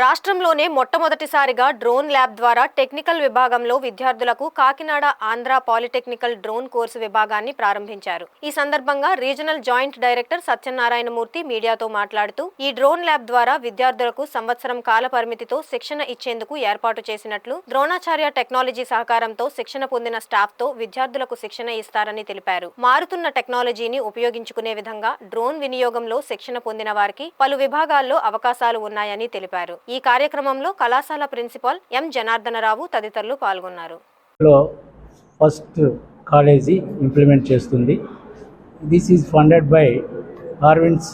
రాష్ట్రంలోనే మొట్టమొదటిసారిగా drone lab ద్వారా టెక్నికల్ విభాగంలో విద్యార్థులకు Kakinada Andhra polytechnical drone course విభాగాన్ని ప్రారంభించారు. ఈ సందర్భంగా రీజనల్ జాయింట్ డైరెక్టర్ సత్యనారాయణమూర్తి మీడియాతో మాట్లాడుతూ ఈ డ్రోన్ ల్యాబ్ ద్వారా విద్యార్థులకు సంవత్సరం కాల పరిమితితో శిక్షణ ఇచ్చేందుకు ఏర్పాటు చేసినట్లు, ద్రోణాచార్య టెక్నాలజీ సహకారంతో శిక్షణ పొందిన స్టాఫ్ తో విద్యార్థులకు శిక్షణ ఇస్తారని తెలిపారు. మారుతున్న టెక్నాలజీని ఉపయోగించుకునే విధంగా డ్రోన్ వినియోగంలో శిక్షణ పొందిన వారికి పలు విభాగాల్లో అవకాశాలు ఉన్నాయని తెలిపారు. ఈ కార్యక్రమంలో కళాశాల ప్రిన్సిపల్ ఎం జనార్దనరావు తదితరులు పాల్గొన్నారు. ఫస్ట్ కాలేజీ ఇంప్లిమెంట్ చేస్తుంది. This is funded by Arvins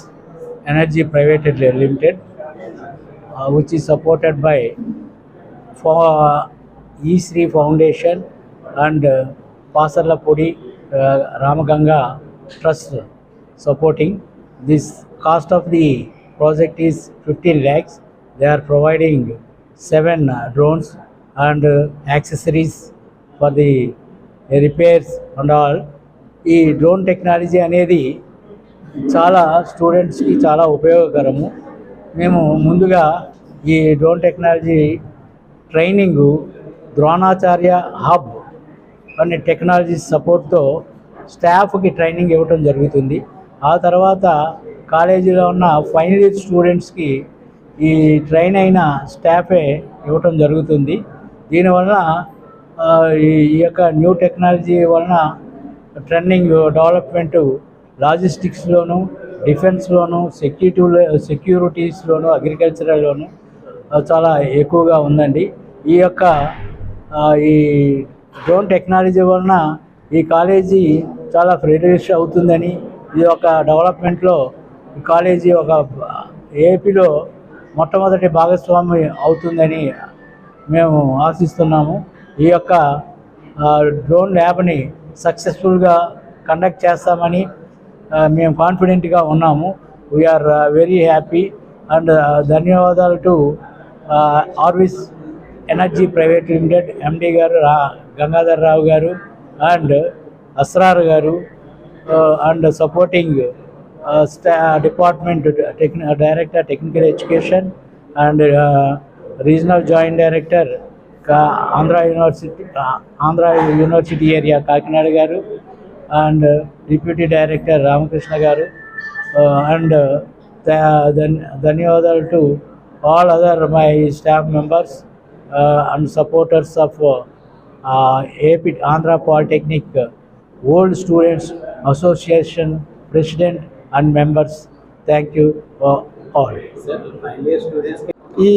energy private limited, which is supported by E3 foundation and Pasarlapudi Ramaganga trust supporting. This cost of the project is 15 lakhs. They are providing 7 drones and accessories for the repairs and all. ఈ drone technology అనేది చాలా స్టూడెంట్స్కి చాలా ఉపయోగకరము. మేము ముందుగా ఈ drone technology training Dronacharya hub అనే technology సపోర్ట్తో స్టాఫ్కి ట్రైనింగ్ ఇవ్వటం జరుగుతుంది. ఆ తర్వాత కాలేజీలో ఉన్న ఫైనల్ ఇయర్ స్టూడెంట్స్కి ఈ ట్రైన్ అయిన స్టాఫే ఇవ్వటం జరుగుతుంది. దీనివలన ఈ యొక్క న్యూ టెక్నాలజీ వలన ట్రైనింగ్ డెవలప్మెంటు లాజిస్టిక్స్లోను, డిఫెన్స్లోను, సెక్యూరిటీస్లోను, అగ్రికల్చర్లోను చాలా ఎక్కువగా ఉందండి. ఈ యొక్క ఈ డ్రోన్ టెక్నాలజీ వలన ఈ కాలేజీ చాలా ఫ్లరిష్ అవుతుందని, ఈ యొక్క డెవలప్మెంట్లో ఈ కాలేజీ ఒక ఏపీలో మొట్టమొదటి భాగస్వామి అవుతుందని మేము ఆశిస్తున్నాము. ఈ యొక్క డ్రోన్ ల్యాబ్ని సక్సెస్ఫుల్గా కండక్ట్ చేస్తామని మేము కాన్ఫిడెంట్గా ఉన్నాము. వీఆర్ వెరీ హ్యాపీ అండ్ ధన్యవాదాలు to Arvis energy private limited MD గారు గంగాధర్ రావు గారు అండ్ అస్రార్ గారు and supporting department director technical education and regional joint director Andhra university area Kakinada గారు అండ్ డిప్యూటీ డైరెక్టర్ రామకృష్ణ గారు అండ్ ధన్యవాదాలు to all other my staff members and supporters of AP Andhra Polytechnic Old Students Association President and members. Thank you all. ఈ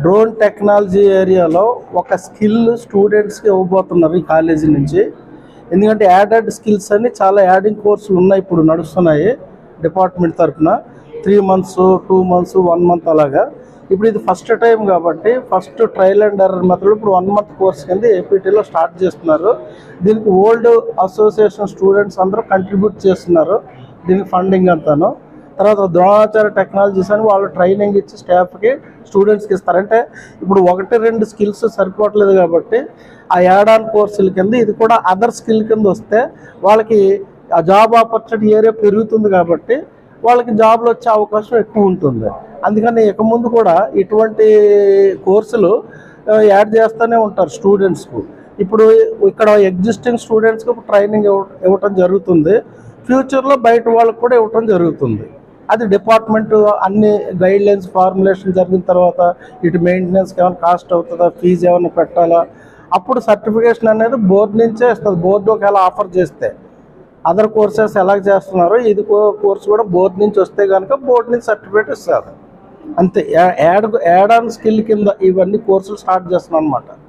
drone technology ఏరియాలో ఒక skill స్టూడెంట్స్కి ఇవ్వబోతున్నారు ఈ college నుంచి. ఎందుకంటే యాడెడ్ స్కిల్స్ అన్ని చాలా యాడింగ్ కోర్సులు ఉన్నాయి, ఇప్పుడు నడుస్తున్నాయి డిపార్ట్మెంట్ తరఫున. 3 months, 2 months, 1 month అలాగా. ఇప్పుడు ఇది ఫస్ట్ టైం కాబట్టి first trial and error method ఇప్పుడు 1 month కోర్స్ కింద ఏపీటీలో స్టార్ట్ చేస్తున్నారు. దీనికి ఓల్డ్ అసోసియేషన్ స్టూడెంట్స్ అందరూ కంట్రిబ్యూట్ చేస్తున్నారు దీనికి ఫండింగ్ అంతాను. తర్వాత ద్రోణాచార్య టెక్నాలజీస్ అని వాళ్ళు ట్రైనింగ్ ఇచ్చి స్టాఫ్కి స్టూడెంట్స్కి ఇస్తారంటే ఇప్పుడు 1-2 స్కిల్స్ సరిపోవట్లేదు కాబట్టి ఆ యాడ్ ఆన్ కోర్సుల కింద ఇది కూడా అదర్ స్కిల్ కింద వస్తే వాళ్ళకి ఆ జాబ్ ఆపర్చునిటీ ఏరియా పెరుగుతుంది కాబట్టి వాళ్ళకి జాబ్లు వచ్చే అవకాశం ఎక్కువ ఉంటుంది. అందుకని ఇక ముందు కూడా ఇటువంటి కోర్సులు యాడ్ చేస్తూనే ఉంటారు స్టూడెంట్స్కు. ఇప్పుడు ఇక్కడ ఎగ్జిస్టింగ్ స్టూడెంట్స్కి ట్రైనింగ్ ఇవ్వటం జరుగుతుంది. ఫ్యూచర్లో బయట వాళ్ళకి కూడా ఇవ్వటం జరుగుతుంది. అది డిపార్ట్మెంట్ అన్ని గైడ్ లైన్స్ ఫార్ములేషన్ జరిగిన తర్వాత ఇటు మెయింటెనెన్స్కి ఏమైనా కాస్ట్ అవుతుందా, ఫీజు ఏమైనా పెట్టాలా, అప్పుడు సర్టిఫికేషన్ అనేది బోర్డు నుంచే ఇస్తుంది. బోర్డు ఒకవేళ ఆఫర్ చేస్తే అదర్ కోర్సెస్ ఎలా చేస్తున్నారో ఇది కోర్స్ కూడా బోర్డు నుంచి వస్తే కనుక బోర్డు నుంచి సర్టిఫికేట్ ఇస్తారు. అంతే. యాడ్ ఆన్ స్కిల్ కింద ఇవన్నీ కోర్సులు స్టార్ట్ చేస్తున్నాం అన్నమాట.